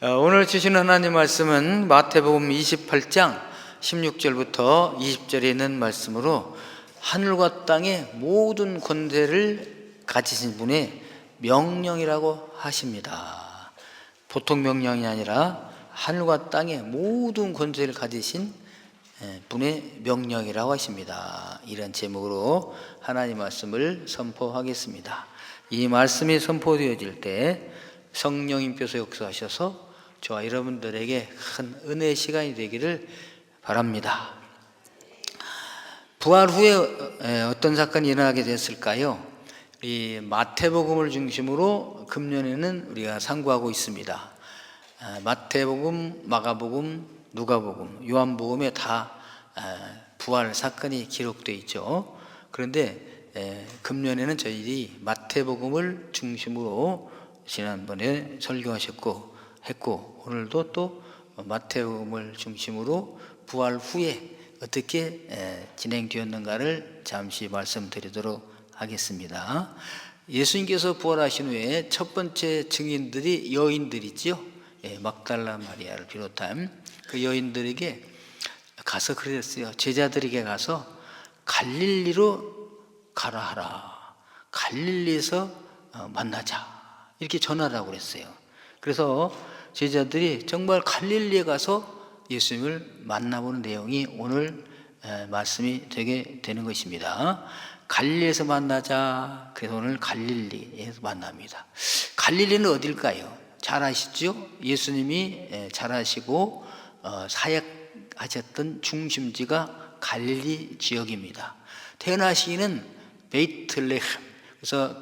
오늘 주시는 하나님 말씀은 마태복음 28장 16절부터 20절에 있는 말씀으로 하늘과 땅의 모든 권세를 가지신 분의 명령이라고 하십니다. 보통 명령이 아니라 하늘과 땅의 모든 권세를 가지신 분의 명령이라고 하십니다. 이런 제목으로 하나님 말씀을 선포하겠습니다. 이 말씀이 선포되어질 때 성령님께서 역사하셔서 저와 여러분들에게 큰 은혜의 시간이 되기를 바랍니다. 부활 후에 어떤 사건이 일어나게 됐을까요? 이 마태복음을 중심으로 금년에는 우리가 상고하고 있습니다. 마태복음, 마가복음, 누가복음, 요한복음에 다 부활 사건이 기록되어 있죠. 그런데 금년에는 저희들이 마태복음을 중심으로 지난번에 설교하셨고 했고, 오늘도 또 마태복음을 중심으로 부활 후에 어떻게 진행되었는가를 잠시 말씀드리도록 하겠습니다. 예수님께서 부활하신 후에 첫 번째 증인들이 여인들이죠. 막달라 마리아를 비롯한 그 여인들에게 가서 그랬어요. 제자들에게 가서 갈릴리로 가라 하라. 갈릴리에서 만나자. 이렇게 전하라고 그랬어요. 그래서 제자들이 정말 갈릴리에 가서 예수님을 만나보는 내용이 오늘 말씀이 되게 되는 것입니다. 갈릴리에서 만나자. 그래서 오늘 갈릴리에서 만납니다. 갈릴리는 어딜까요? 잘 아시죠? 예수님이 잘 아시고 사역하셨던 중심지가 갈릴리 지역입니다. 태어나시기는 베이틀레헴, 그래서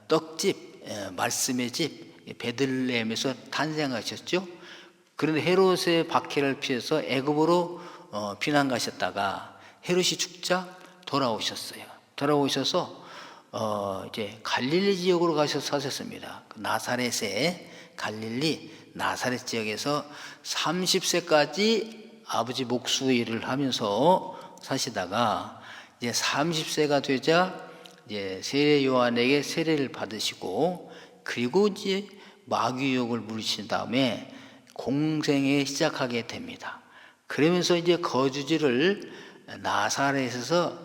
떡집, 말씀의 집 베들레헴에서 탄생하셨죠. 그런데 헤롯의 박해를 피해서 애굽으로 피난 가셨다가 헤롯이 죽자 돌아오셨어요. 돌아오셔서 이제 갈릴리 지역으로 가셔서 사셨습니다. 나사렛에 갈릴리 나사렛 지역에서 30세까지 아버지 목수의 일을 하면서 사시다가 이제 30세가 되자 이제 세례 요한에게 세례를 받으시고, 그리고 이제 마귀욕을 물리신 다음에 공생에 시작하게 됩니다. 그러면서 이제 거주지를 나사렛에서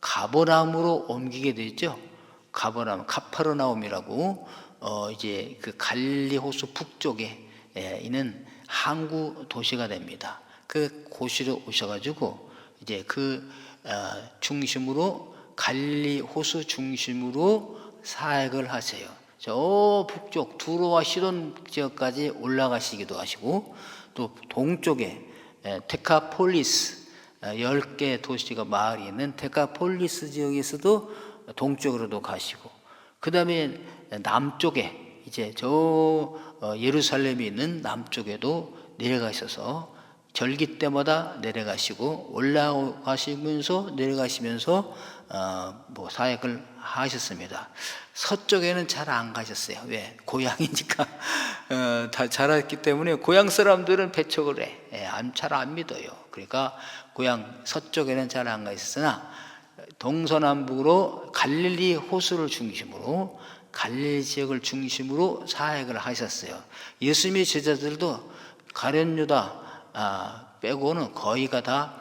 가버나움으로 옮기게 되죠. 가버나움, 카퍼르나움이라고 이제 그 갈릴리 호수 북쪽에 있는 항구 도시가 됩니다. 그 고시로 오셔가지고 이제 그 중심으로 갈릴리 호수 중심으로 사역을 하세요. 저 북쪽 두로와 시돈 지역까지 올라가시기도 하시고, 또 동쪽에 테카폴리스 10개 도시가 마을이 있는 테카폴리스 지역에서도 동쪽으로도 가시고, 그 다음에 남쪽에 이제 저 예루살렘이 있는 남쪽에도 내려가셔서 절기 때마다 내려가시고 올라가시면서 내려가시면서 뭐 사역을 하셨습니다. 서쪽에는 잘 안 가셨어요. 왜? 고향이니까 다 자랐기 때문에 고향 사람들은 배척을 해. 잘 안 믿어요. 그러니까 고향 서쪽에는 잘 안 가셨으나 동서남북으로 갈릴리 호수를 중심으로 갈릴리 지역을 중심으로 사역을 하셨어요. 예수님의 제자들도 가룟 유다 빼고는 거의가 다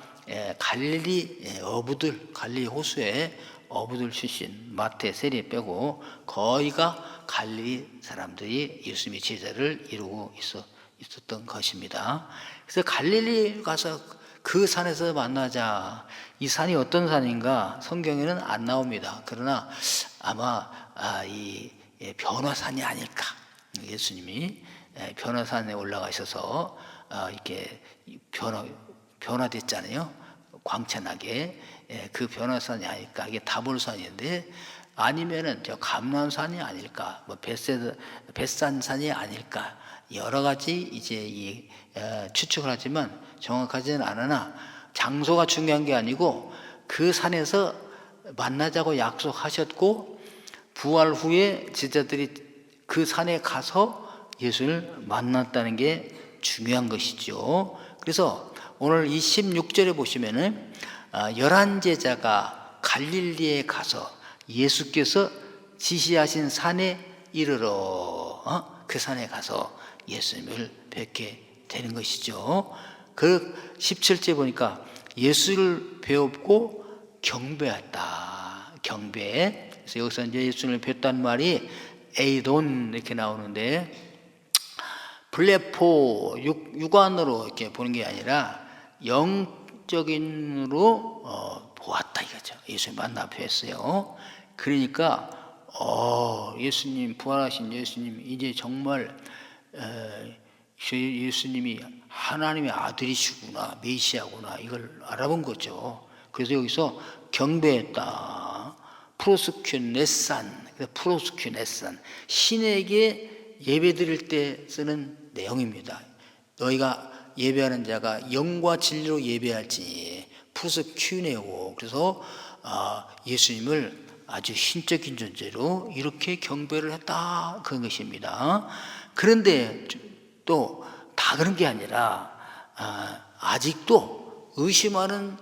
갈릴리 어부들, 갈릴리 호수의 어부들 출신, 마태, 세리 빼고 거의가 갈릴리 사람들이 예수님의 제자를 이루고 있었던 것입니다. 그래서 갈릴리 가서 그 산에서 만나자. 이 산이 어떤 산인가 성경에는 안 나옵니다. 그러나 아마 이 변화산이 아닐까. 예수님이 변화산에 올라가셔서 이렇게 변화됐잖아요. 광채나게. 그 변화산이 아닐까. 이게 다볼산인데, 아니면은 저 감람산이 아닐까, 뭐 벳산산이 아닐까, 여러 가지 이제 추측을 하지만 정확하지는 않으나 장소가 중요한 게 아니고 그 산에서 만나자고 약속하셨고, 부활 후에 제자들이 그 산에 가서 예수를 만났다는 게 중요한 것이죠. 그래서 오늘 이 16절에 보시면은 11제자가 갈릴리에 가서 예수께서 지시하신 산에 이르러 그 산에 가서 예수님을 뵙게 되는 것이죠. 그 17절 보니까 예수를 배웠고 경배했다. 경배. 그래서 여기서 이제 예수님을 뵙다는 말이 에이돈 이렇게 나오는데, 블레포 육안으로 이렇게 보는 게 아니라 영적인으로 보았다 이거죠. 예수님 만나 뵀어요. 그러니까 예수님, 부활하신 예수님, 이제 정말 예수님이 하나님의 아들이시구나, 메시아구나, 이걸 알아본 거죠. 그래서 여기서 경배했다. 프로스큐네산, 프로스큐네산, 신에게 예배드릴 때 쓰는 내용입니다. 너희가 예배하는 자가 영과 진리로 예배할지, 프로스큐네오. 그래서 예수님을 아주 신적인 존재로 이렇게 경배를 했다, 그런 것입니다. 그런데 또 다 그런 게 아니라 아직도 의심하는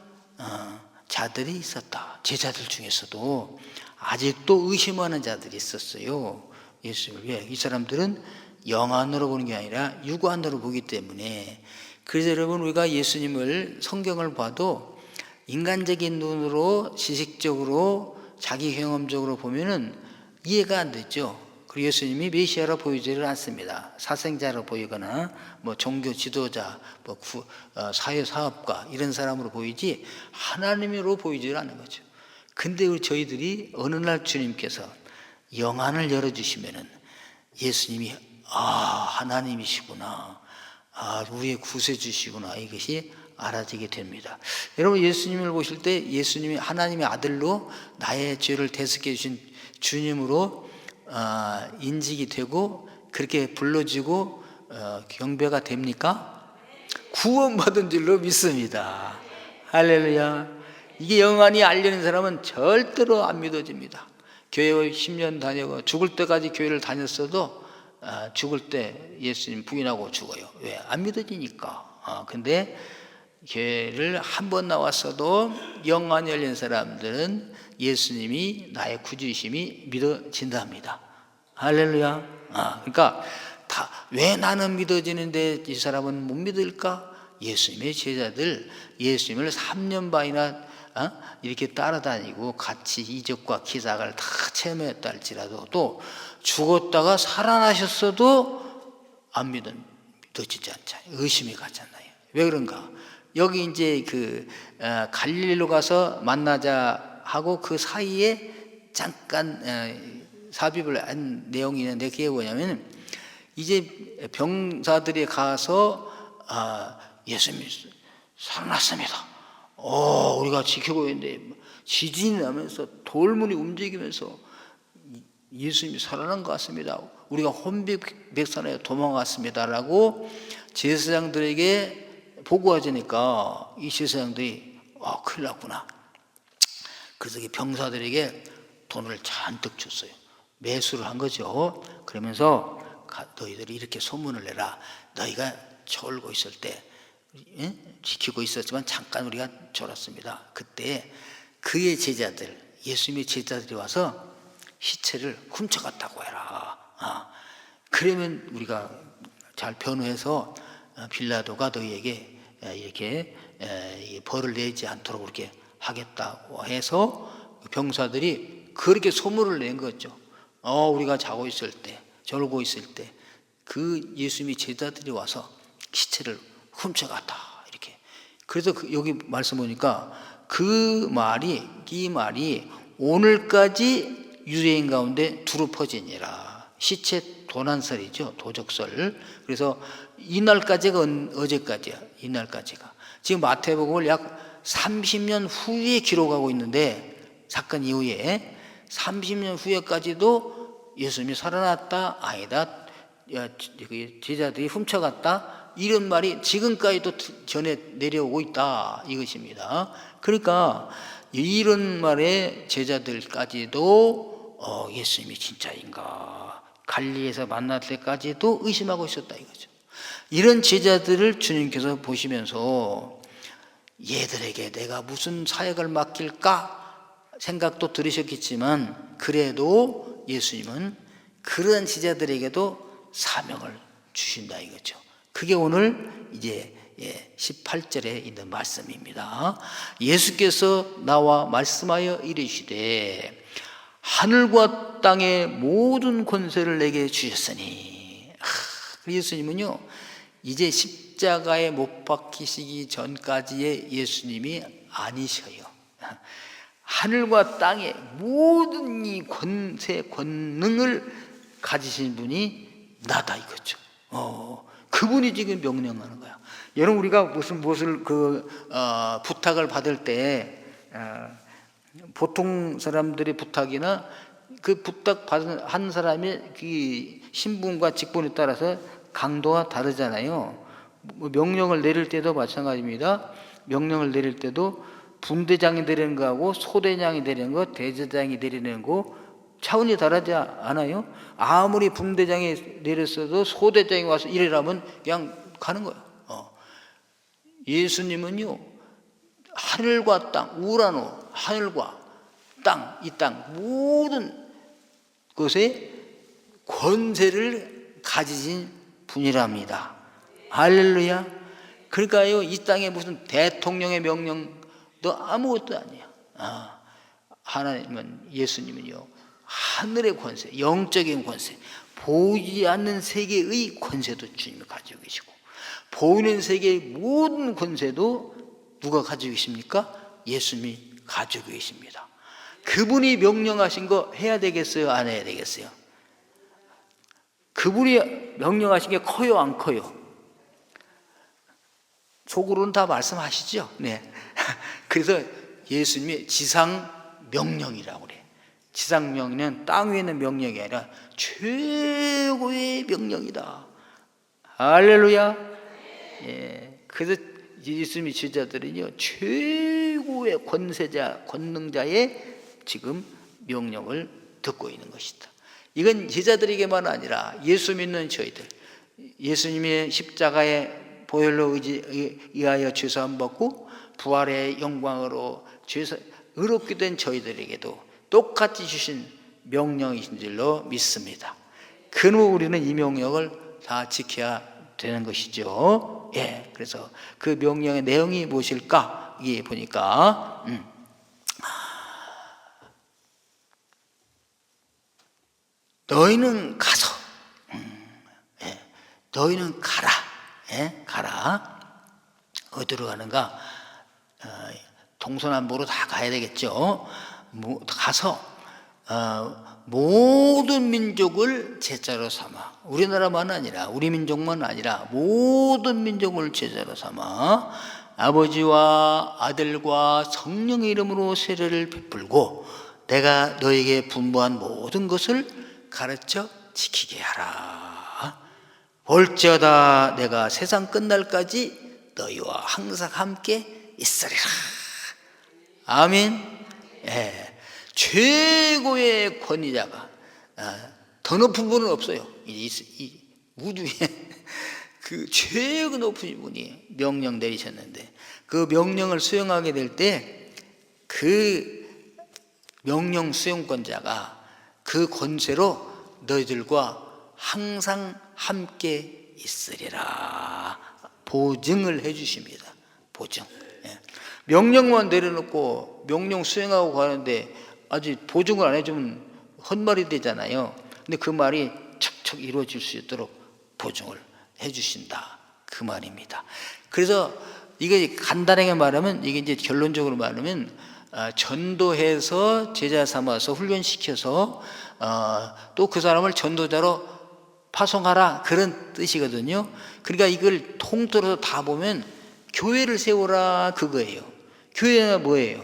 자들이 있었다. 제자들 중에서도 아직도 의심하는 자들이 있었어요. 예수님을. 왜? 이 사람들은 영안으로 보는 게 아니라 육안으로 보기 때문에. 그래서 여러분, 우리가 예수님을, 성경을 봐도 인간적인 눈으로 지식적으로 자기 경험적으로 보면은 이해가 안 되죠. 그리고 예수님이 메시아로 보이지를 않습니다. 사생자로 보이거나 뭐 종교 지도자, 뭐 사회 사업가 이런 사람으로 보이지 하나님으로 보이지를 않는 거죠. 근데 저희들이 어느 날 주님께서 영안을 열어주시면은 예수님이 하나님이시구나, 우리의 구세주시구나, 이것이 알아지게 됩니다. 여러분, 예수님을 보실 때 예수님이 하나님의 아들로 나의 죄를 대속해 주신 주님으로 인식이 되고 그렇게 불러지고 경배가 됩니까? 구원받은 줄로 믿습니다. 할렐루야. 이게 영안이 알려는 사람은 절대로 안 믿어집니다. 교회 10년 다니고 죽을 때까지 교회를 다녔어도 죽을 때 예수님 부인하고 죽어요. 왜? 안 믿어지니까. 근데 교회를 한 번 나왔어도 영안이 열린 사람들은 예수님이 나의 구주이심이 믿어진답니다. 할렐루야. 그러니까 왜 나는 믿어지는데 이 사람은 못 믿을까? 예수님의 제자들, 예수님을 3년 반이나 이렇게 따라다니고 같이 이적과 기사를 다 체험했다 할지라도, 또 죽었다가 살아나셨어도 안 믿어지지 않잖아요. 의심이 가잖아요. 왜 그런가? 여기 이제 갈릴리로 가서 만나자 하고 그 사이에 잠깐 삽입을 한 내용이 있는데, 그게 뭐냐면 이제 병사들이 가서 예수님이 살아났습니다. 우리가 지키고 있는데 지진이 나면서 돌문이 움직이면서 예수님이 살아난 것 같습니다. 우리가 혼비백산에 도망갔습니다라고 제사장들에게 보고하자니까 이 제사장들이 큰일 났구나. 그래서 병사들에게 돈을 잔뜩 줬어요. 매수를 한 거죠. 그러면서 너희들이 이렇게 소문을 내라. 너희가 졸고 있을 때 지키고 있었지만 잠깐 우리가 졸았습니다. 그때 그의 제자들, 예수님의 제자들이 와서 시체를 훔쳐갔다고 해라. 그러면 우리가 잘 변호해서 빌라도가 너희에게 이렇게 벌을 내지 않도록 그렇게 하겠다고 해서 병사들이 그렇게 소문을 낸 거죠. 우리가 자고 있을 때, 졸고 있을 때 그 예수님의 제자들이 와서 시체를 훔쳐갔다, 이렇게. 그래서 여기 말씀 보니까 이 말이 오늘까지 유대인 가운데 두루 퍼지니라. 시체 도난설이죠, 도적설. 그래서 이날까지가 어제까지야. 이날까지가 지금 마태복음을 약 30년 후에 기록하고 있는데, 사건 이후에 30년 후에까지도 예수님이 살아났다, 아니다, 제자들이 훔쳐갔다, 이런 말이 지금까지도 전해 내려오고 있다, 이것입니다. 그러니까 이런 말에 제자들까지도 예수님이 진짜인가, 갈릴리에서 만날 때까지도 의심하고 있었다, 이거죠. 이런 제자들을 주님께서 보시면서 얘들에게 내가 무슨 사역을 맡길까 생각도 들으셨겠지만, 그래도 예수님은 그런 제자들에게도 사명을 주신다 이거죠. 그게 오늘 이제 18절에 있는 말씀입니다. 예수께서 나와 말씀하여 이르시되 하늘과 땅의 모든 권세를 내게 주셨으니. 예수님은요 이제 십자가에 못 박히시기 전까지의 예수님이 아니셔요. 하늘과 땅의 모든 이 권세 권능을 가지신 분이 나다 이거죠. 그분이 지금 명령하는 거야. 여러분 우리가 무엇을 부탁을 받을 때 보통 사람들의 부탁이나 그 부탁 받은 한 사람의 그 신분과 직분에 따라서 강도가 다르잖아요. 명령을 내릴 때도 마찬가지입니다. 명령을 내릴 때도 분대장이 내리는 거하고 소대장이 내리는 거, 대제장이 내리는 거 차원이 다르지 않아요? 아무리 분대장이 내렸어도 소대장이 와서 이래라면 그냥 가는 거예요. 예수님은요 하늘과 땅, 우라노, 하늘과 땅, 이 땅 모든 것에 권세를 가지신 분이랍니다. 할렐루야. 그러니까요 이 땅에 무슨 대통령의 명령도 아무것도 아니야. 하나님은, 예수님은요 하늘의 권세, 영적인 권세, 보이지 않는 세계의 권세도 주님이 가지고 계시고 보이는 세계의 모든 권세도 누가 가지고 계십니까? 예수님이 가지고 계십니다. 그분이 명령하신 거 해야 되겠어요? 안 해야 되겠어요? 그분이 명령하신 게 커요? 안 커요? 속으로는 다 말씀하시죠? 네. 그래서 예수님이 지상 명령이라고 그래요. 지상 명령은 땅 위에 있는 명령이 아니라 최고의 명령이다. 할렐루야. 그래서 예수님의 제자들은요 최고의 권세자, 권능자의 지금 명령을 듣고 있는 것이다. 이건 제자들에게만 아니라 예수 믿는 저희들, 예수님의 십자가의 보혈로 의하여 죄사함 받고 부활의 영광으로 의롭게 된 저희들에게도 똑같이 주신 명령이신 줄로 믿습니다. 그러므로 우리는 이 명령을 다 지켜야 되는 것이죠. 그래서 그 명령의 내용이 무엇일까? 이게 보니까 너희는 가서 너희는 가라. 가라. 어디로 가는가? 동서남북으로 다 가야 되겠죠. 가서 모든 민족을 제자로 삼아, 우리나라만 아니라 우리 민족만 아니라 모든 민족을 제자로 삼아 아버지와 아들과 성령의 이름으로 세례를 베풀고 내가 너에게 분부한 모든 것을 가르쳐 지키게 하라. 볼지어다 내가 세상 끝날까지 너희와 항상 함께 있으리라. 아멘. 최고의 권위자가 더 높은 분은 없어요. 이 우주에 그 최고 높은 분이 명령 내리셨는데 그 명령을 수행하게 될 때 그 명령 수행권자가 그 권세로 너희들과 항상 함께 있으리라 보증을 해 주십니다. 보증. 명령만 내려놓고 명령 수행하고 가는데 아직 보증을 안 해주면 헛말이 되잖아요. 근데 그 말이 척척 이루어질 수 있도록 보증을 해주신다 그 말입니다. 그래서 이게 간단하게 말하면, 이게 이제 결론적으로 말하면 전도해서 제자 삼아서 훈련시켜서 또 그 사람을 전도자로 파송하라 그런 뜻이거든요. 그러니까 이걸 통틀어서 다 보면 교회를 세우라 그거예요. 교회가 뭐예요?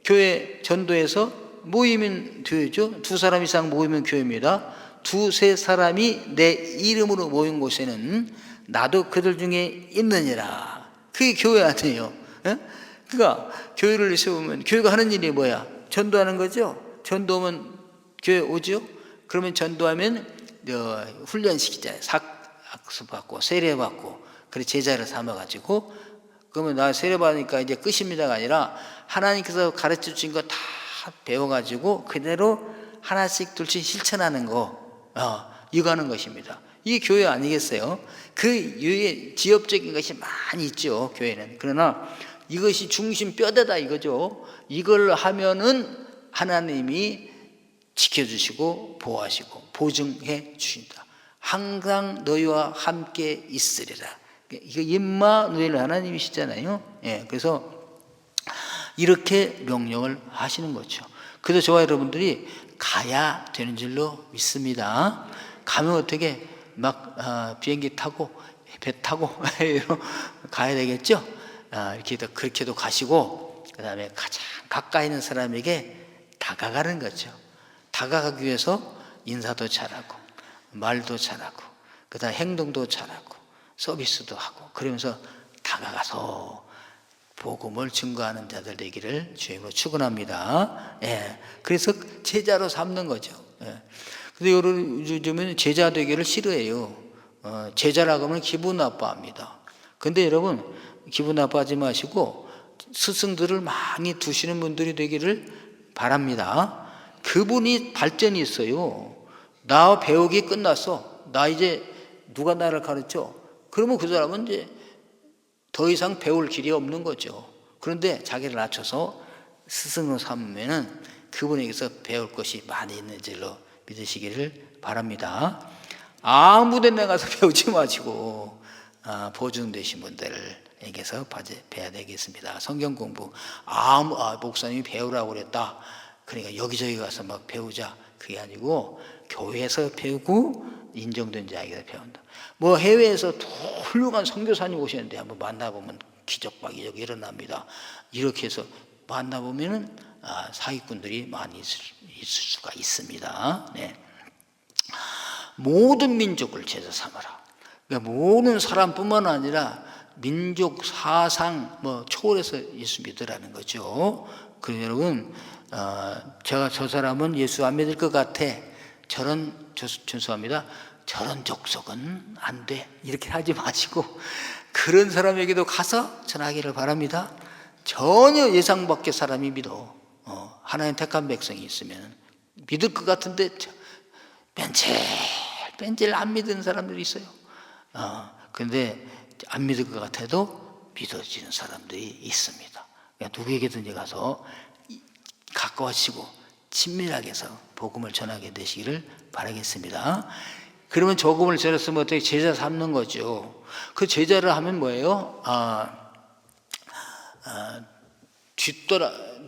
교회 전도해서 모이면 교회죠. 2사람 이상 모이면 교회입니다. 2-3사람이 내 이름으로 모인 곳에는 나도 그들 중에 있느니라. 그게 교회 아니에요. 그러니까 교회를 세우면 교회가 하는 일이 뭐야? 전도하는 거죠. 전도하면 교회 오죠. 그러면 전도하면 훈련시키잖아요. 학습받고 세례받고 그래 제자를 삼아가지고 그러면 나 세례받으니까 이제 끝입니다가 아니라 하나님께서 가르쳐 주신 거 다 배워가지고 그대로 하나씩 둘씩 실천하는 거 이거 하는 것입니다. 이게 교회 아니겠어요? 그 유의 지엽적인 것이 많이 있죠, 교회는. 그러나 이것이 중심 뼈대다 이거죠. 이걸 하면은 하나님이 지켜주시고 보호하시고 보증해 주신다. 항상 너희와 함께 있으리라. 이거 임마누엘 하나님이시잖아요. 예, 그래서 이렇게 명령을 하시는 거죠. 그래서 저와 여러분들이 가야 되는 줄로 믿습니다. 가면 어떻게 막 비행기 타고 배 타고 가야 되겠죠. 이렇게 그렇게도 가시고, 그 다음에 가장 가까이 있는 사람에게 다가가는 거죠. 다가가기 위해서 인사도 잘하고 말도 잘하고 그 다음에 행동도 잘하고 서비스도 하고, 그러면서 다가가서 복음을 증거하는 자들 되기를 주님으로 축원합니다. 예, 그래서 제자로 삼는 거죠. 예. 근데 요즘은 제자 되기를 싫어해요. 제자라고 하면 기분 나빠합니다. 근데 여러분, 기분 나빠하지 마시고 스승들을 많이 두시는 분들이 되기를 바랍니다. 그분이 발전이 있어요. 나 배우기 끝났어. 나 이제 누가 나를 가르쳐? 그러면 그 사람은 이제 더 이상 배울 길이 없는 거죠. 그런데 자기를 낮춰서 스승으로 삼으면은 그분에게서 배울 것이 많이 있는 줄로 믿으시기를 바랍니다. 아무 데나 가서 배우지 마시고 보증되신 분들에게서 배워야 되겠습니다. 성경 공부 목사님이 배우라고 그랬다, 그러니까 여기저기 가서 막 배우자, 그게 아니고 교회에서 배우고 인정된 자에게서 배운다. 뭐 해외에서 훌륭한 선교사님 오시는데 한번 만나보면 기적박이적 일어납니다. 이렇게 해서 만나보면은 사기꾼들이 많이 있을 수가 있습니다. 네. 모든 민족을 제자 삼아라. 그러니까 모든 사람뿐만 아니라 민족, 사상 초월해서 예수 믿으라는 거죠. 그래서 여러분, 제가 저 사람은 예수 안 믿을 것 같아, 죄송합니다, 저런 족속은 안 돼, 이렇게 하지 마시고 그런 사람에게도 가서 전하기를 바랍니다. 전혀 예상 밖의 사람이 믿어. 하나님 택한 백성이 있으면 믿을 것 같은데 뺀질 안 믿는 사람들이 있어요. 근데 안 믿을 것 같아도 믿어지는 사람들이 있습니다. 그러니까 누구에게든지 가서 가까워지고 친밀하게 해서 복음을 전하게 되시기를 바라겠습니다. 그러면 복음을 전했으면 어떻게 제자 삼는 거죠. 그 제자를 하면 뭐예요?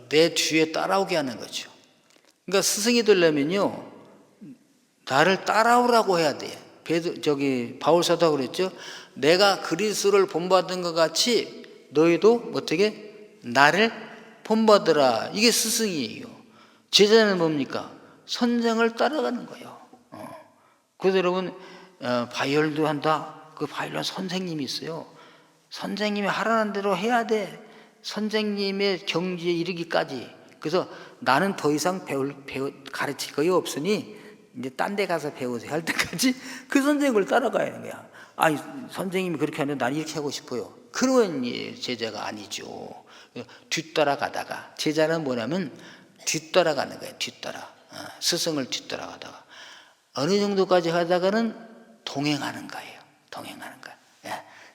내 뒤에 따라오게 하는 거죠. 그러니까 스승이 되려면요, 나를 따라오라고 해야 돼. 바울 사도가 그랬죠. 내가 그리스도를 본받은 것 같이 너희도 어떻게 나를 본받으라. 이게 스승이에요. 제자는 뭡니까? 선생을 따라가는 거예요. 그래서 여러분, 바이올도 한다. 그 바이올린 선생님이 있어요. 선생님이 하라는 대로 해야 돼. 선생님의 경지에 이르기까지. 그래서 나는 더 이상 가르칠 거이 없으니 이제 딴 데 가서 배우세요 할 때까지 그 선생님을 따라가야 하는 거야. 아니, 선생님이 그렇게 하는데 난 이렇게 하고 싶어요. 그런 제자가 아니죠. 뒤따라가다가, 제자는 뭐냐면 뒤따라가는 거예요. 뒤따라. 스승을 뒤따라가다가 어느 정도까지 하다가는 동행하는 거예요. 동행하는 거예요.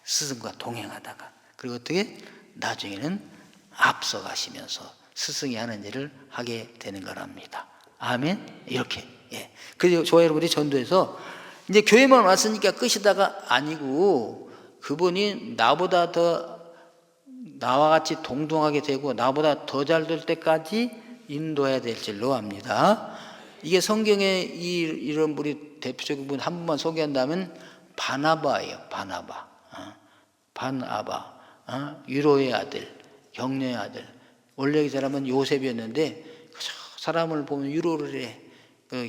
스승과 동행하다가, 그리고 어떻게 나중에는 앞서가시면서 스승이 하는 일을 하게 되는 거랍니다. 아멘. 이렇게. 그래서 저와 여러분이 전도해서 이제 교회만 왔으니까 끝이다가 아니고, 그분이 나보다 더 나와 같이 동등하게 되고 나보다 더 잘 될 때까지 인도해야 될 줄로 압니다. 이게 성경에 이런 분이 대표적인 분 한 분만 소개한다면 바나바예요. 바나바. 유로의 아들, 격려의 아들. 원래 이 사람은 요셉이었는데 사람을 보면 유로를 해,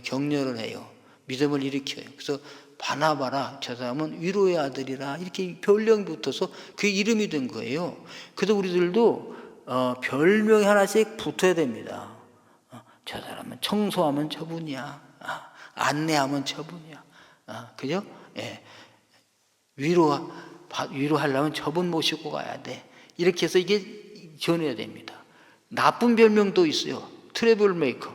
격려를 해요. 믿음을 일으켜요. 그래서 바나바라, 저 사람은 위로의 아들이라, 이렇게 별명이 붙어서 그 이름이 된 거예요. 그래서 우리들도 별명이 하나씩 붙어야 됩니다. 저 사람은 청소하면 저분이야. 안내하면 저분이야. 그죠? 위로하려면 저분 모시고 가야 돼. 이렇게 해서 이게 전해야 됩니다. 나쁜 별명도 있어요. 트러블 메이커.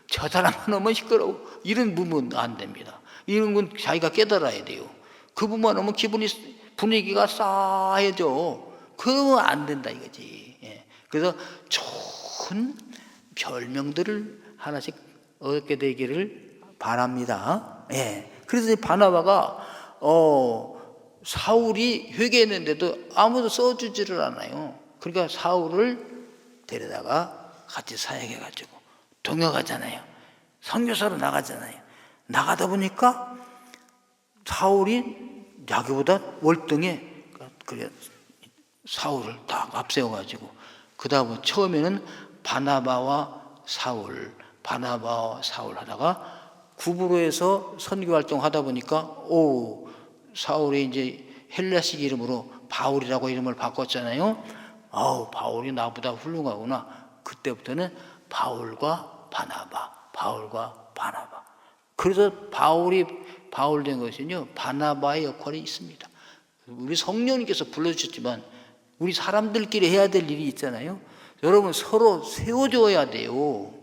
저 사람은 너무 시끄러워. 이런 부분 안 됩니다. 이런 건 자기가 깨달아야 돼요. 그분만 하면 분위기가 싸해져. 그러면 안 된다 이거지. 예. 그래서 좋은 별명들을 하나씩 얻게 되기를 바랍니다. 예. 그래서 바나바가 사울이 회개했는데도 아무도 써주지를 않아요. 그러니까 사울을 데려다가 같이 사역해가지고 동역하잖아요. 선교사로 나가잖아요. 나가다 보니까 사울이 자기보다 월등해. 그래 사울을 다 앞세워가지고 그 다음에 처음에는 바나바와 사울 하다가 구브로에서 선교활동 하다 보니까 사울이 이제 헬라식 이름으로 바울이라고 이름을 바꿨잖아요. 바울이 나보다 훌륭하구나. 그때부터는 바울과 바나바. 그래서 바울 된 것은요, 바나바의 역할이 있습니다. 우리 성령님께서 불러주셨지만 우리 사람들끼리 해야 될 일이 있잖아요. 여러분 서로 세워줘야 돼요.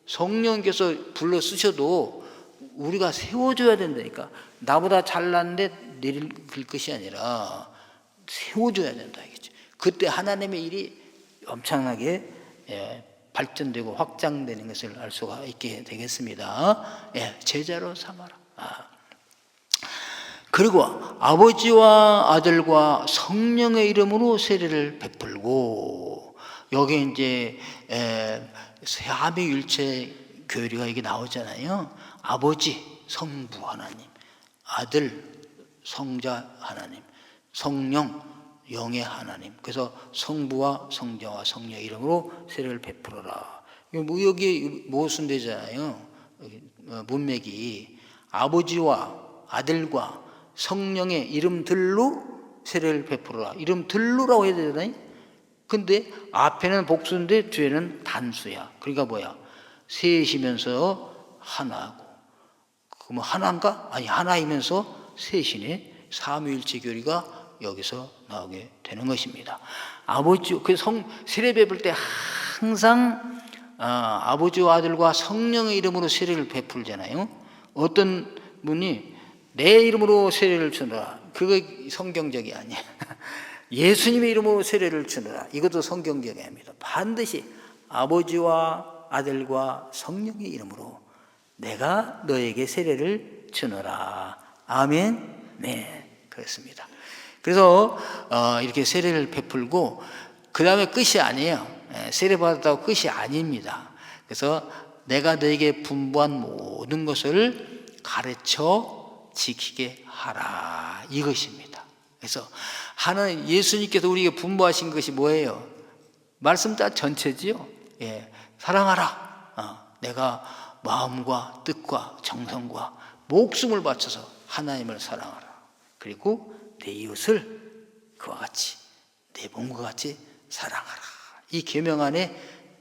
성령님께서 불러 쓰셔도 우리가 세워줘야 된다니까. 나보다 잘났는데 내릴 것이 아니라 세워줘야 된다 이거죠. 그때 하나님의 일이 엄청나게 발전되고 확장되는 것을 알 수가 있게 되겠습니다. 제자로 삼아라. 그리고 아버지와 아들과 성령의 이름으로 세례를 베풀고, 여기 이제 삼위일체 교리가 이게 나오잖아요. 아버지 성부 하나님, 아들 성자 하나님, 성령 영의 하나님. 그래서 성부와 성자와 성령의 이름으로 세례를 베풀어라. 여기 모순되잖아요. 문맥이 아버지와 아들과 성령의 이름들로 세례를 베풀어라. 이름들로라고 해야 되잖아요. 근데 앞에는 복수인데 뒤에는 단수야. 그러니까 뭐야? 셋이면서 하나고. 그럼 하나인가? 아니, 하나이면서 셋이네. 삼위일체 교리가 여기서 나오게 되는 것입니다. 세례 베풀 때 항상 아버지와 아들과 성령의 이름으로 세례를 베풀잖아요. 어떤 분이 내 이름으로 세례를 주노라. 그거 성경적이 아니야. 예수님의 이름으로 세례를 주노라. 이것도 성경적이 아닙니다. 반드시 아버지와 아들과 성령의 이름으로 내가 너에게 세례를 주노라. 아멘. 네, 그렇습니다. 그래서 이렇게 세례를 베풀고 그 다음에 끝이 아니에요. 세례 받았다고 끝이 아닙니다. 그래서 내가 너에게 분부한 모든 것을 가르쳐 지키게 하라, 이것입니다. 그래서 하나님 예수님께서 우리에게 분부하신 것이 뭐예요? 말씀 다 전체지요. 사랑하라. 내가 마음과 뜻과 정성과 목숨을 바쳐서 하나님을 사랑하라. 그리고 내 이웃을 그와 같이, 내 몸과 같이 사랑하라. 이 계명 안에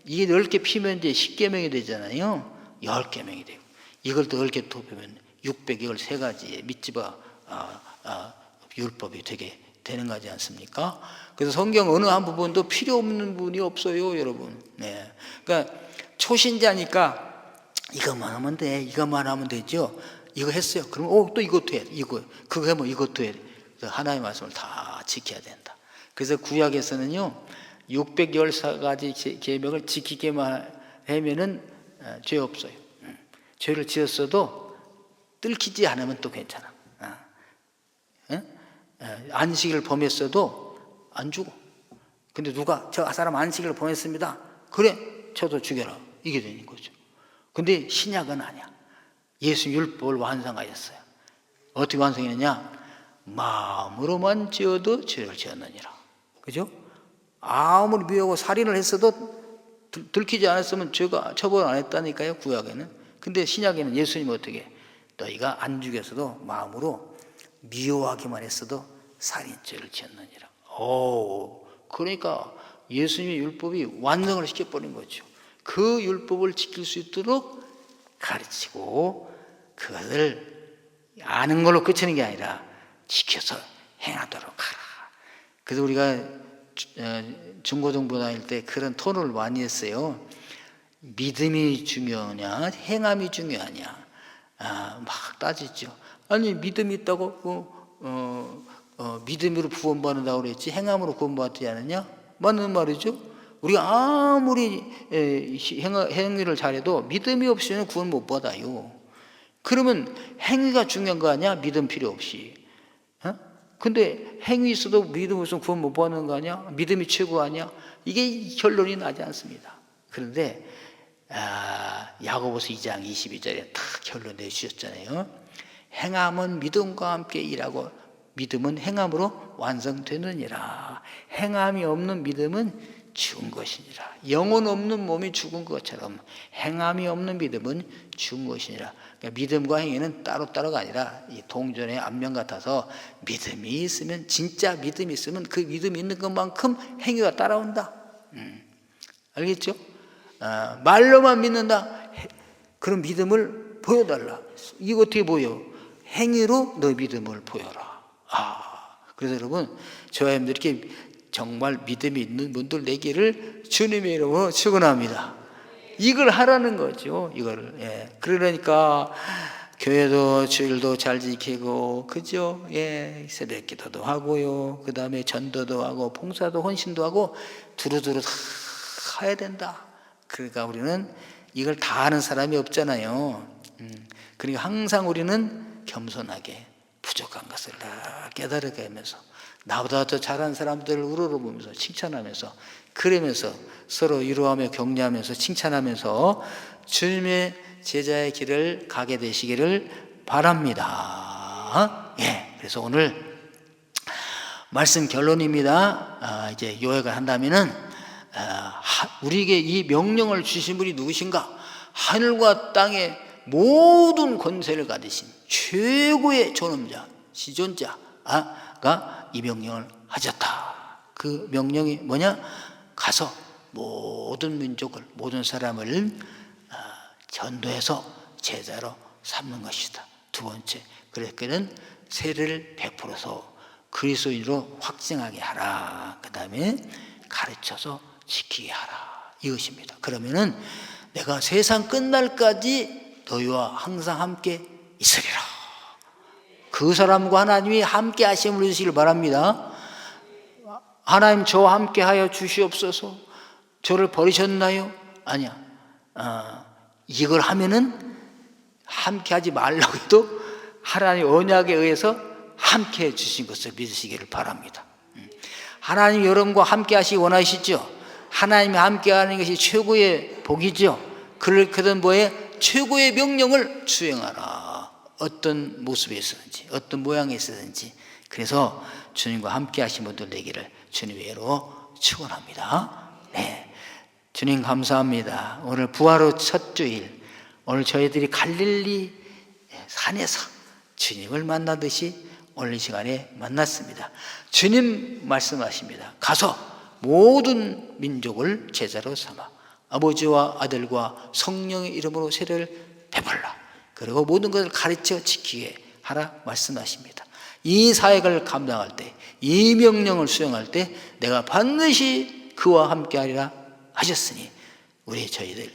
이게 넓게 피면 이제 10계명이 되잖아요. 10계명이 되고, 이걸 더 넓게 좁히면 613가지의 밑집어 율법이 되게 되는 거지 않습니까? 그래서 성경 어느 한 부분도 필요 없는 부분이 없어요, 여러분. 네. 그러니까 초신자니까 이것만 하면 돼, 이것만 하면 되죠. 이거 했어요. 그럼 또 이것도 해, 그거 하면 이것도 해. 그래서 하나님의 말씀을 다 지켜야 된다. 그래서 구약에서는요, 614가지 계명을 지키게만 하면은 죄 없어요. 죄를 지었어도 뜰키지 않으면 또 괜찮아. 안식일을 범했어도 안 죽어. 근데 누가 저 사람 안식일을 범했습니다. 그래, 저도 죽여라. 이게 되는 거죠. 근데 신약은 아니야. 예수 율법을 완성하였어요. 어떻게 완성했느냐? 마음으로만 지어도 죄를 지었느니라. 그죠? 아무리 미워하고 살인을 했어도 들키지 않았으면 죄가 처벌 안 했다니까요, 구약에는. 근데 신약에는 예수님 어떻게? 너희가 안 죽였어도 마음으로 미워하기만 했어도 살인죄를 지었느니라. 그러니까 예수님의 율법이 완성을 시켜버린 거죠. 그 율법을 지킬 수 있도록 가르치고 그것을 아는 걸로 그치는 게 아니라 지켜서 행하도록 하라. 그래서 우리가 중고등부 다닐 때 그런 토론을 많이 했어요. 믿음이 중요하냐, 행함이 중요하냐. 막 따지죠. 아니 믿음이 있다고 믿음으로 구원받는다고 그랬지 행함으로 구원받지 않느냐? 맞는 말이죠. 우리가 아무리 행위를 잘해도 믿음이 없이는 구원 못 받아요. 그러면 행위가 중요한 거 아니야? 믿음 필요 없이. 근데 행위 있어도 믿음 없으면 구원 못 받는 거 아니야? 믿음이 최고 아니야? 이게 결론이 나지 않습니다. 그런데 야고보서 2장 22절에 딱 결론 내주셨잖아요. 행함은 믿음과 함께 일하고 믿음은 행함으로 완성되느니라. 행함이 없는 믿음은 죽은 것이니라. 영혼 없는 몸이 죽은 것처럼 행함이 없는 믿음은 죽은 것이니라. 그러니까 믿음과 행위는 따로따로가 아니라 이 동전의 앞면 같아서 믿음이 있으면 진짜 믿음이 있으면 그 믿음이 있는 것만큼 행위가 따라온다. 알겠죠? 말로만 믿는다. 그런 믿음을 보여달라. 이거 어떻게 보여? 행위로 너 믿음을 보여라. 그래서 여러분 저와 여러분들 이렇게 정말 믿음이 있는 분들 되기를 주님의 이름으로 축원합니다. 이걸 하라는 거죠. 이거를. 예. 그러니까 교회도 주일도 잘 지키고 그죠? 예. 새벽기도도 하고요. 그 다음에 전도도 하고 봉사도 헌신도 하고 두루두루 다 해야 된다. 그러니까 우리는 이걸 다 하는 사람이 없잖아요. 그러니까 항상 우리는 겸손하게 부족한 것을 다 깨달아게 하면서 나보다 더 잘하는 사람들을 우러러보면서 칭찬하면서 그러면서 서로 위로하며 격려하면서 칭찬하면서 주님의 제자의 길을 가게 되시기를 바랍니다. 예, 그래서 오늘 말씀 결론입니다. 이제 요약을 한다면은 우리에게 이 명령을 주신 분이 누구신가? 하늘과 땅의 모든 권세를 가지신 최고의 존엄자, 지존자가 이 명령을 하셨다. 그 명령이 뭐냐? 가서 모든 민족을, 모든 사람을 전도해서 제자로 삼는 것이다. 두 번째, 그랬기는 세례를 베풀어서 그리스도인으로 확증하게 하라. 그 다음에 가르쳐서 지키게 하라. 이것입니다. 그러면은 내가 세상 끝날까지 너희와 항상 함께 있으리라. 그 사람과 하나님이 함께 하심을 주시길 바랍니다. 하나님 저와 함께 하여 주시옵소서. 저를 버리셨나요? 아니야. 이걸 하면은 함께 하지 말라고 해도 하나님 언약에 의해서 함께 해 주신 것을 믿으시기를 바랍니다. 하나님 여러분과 함께 하시기 원하시죠? 하나님이 함께 하는 것이 최고의 복이죠. 그런 뭐에 최고의 명령을 수행하라. 어떤 모습에 있었든지 어떤 모양에 있었든지. 그래서 주님과 함께 하신 분들 되기를 주님의 이름으로 축원합니다. 네, 주님 감사합니다. 오늘 부활의 첫 주일, 오늘 저희들이 갈릴리 산에서 주님을 만나듯이 오늘 이 시간에 만났습니다. 주님 말씀하십니다. 가서 모든 민족을 제자로 삼아 아버지와 아들과 성령의 이름으로 세례를 베풀라. 그리고 모든 것을 가르쳐 지키게 하라 말씀하십니다. 이 사역을 감당할 때, 이 명령을 수행할 때 내가 반드시 그와 함께 하리라 하셨으니 우리 저희들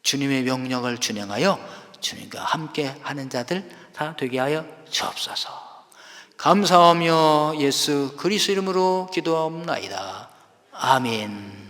주님의 명령을 준행하여 주님과 함께 하는 자들 다 되게 하여 주옵소서. 감사하며 예수 그리스도 이름으로 기도하옵나이다. 아멘.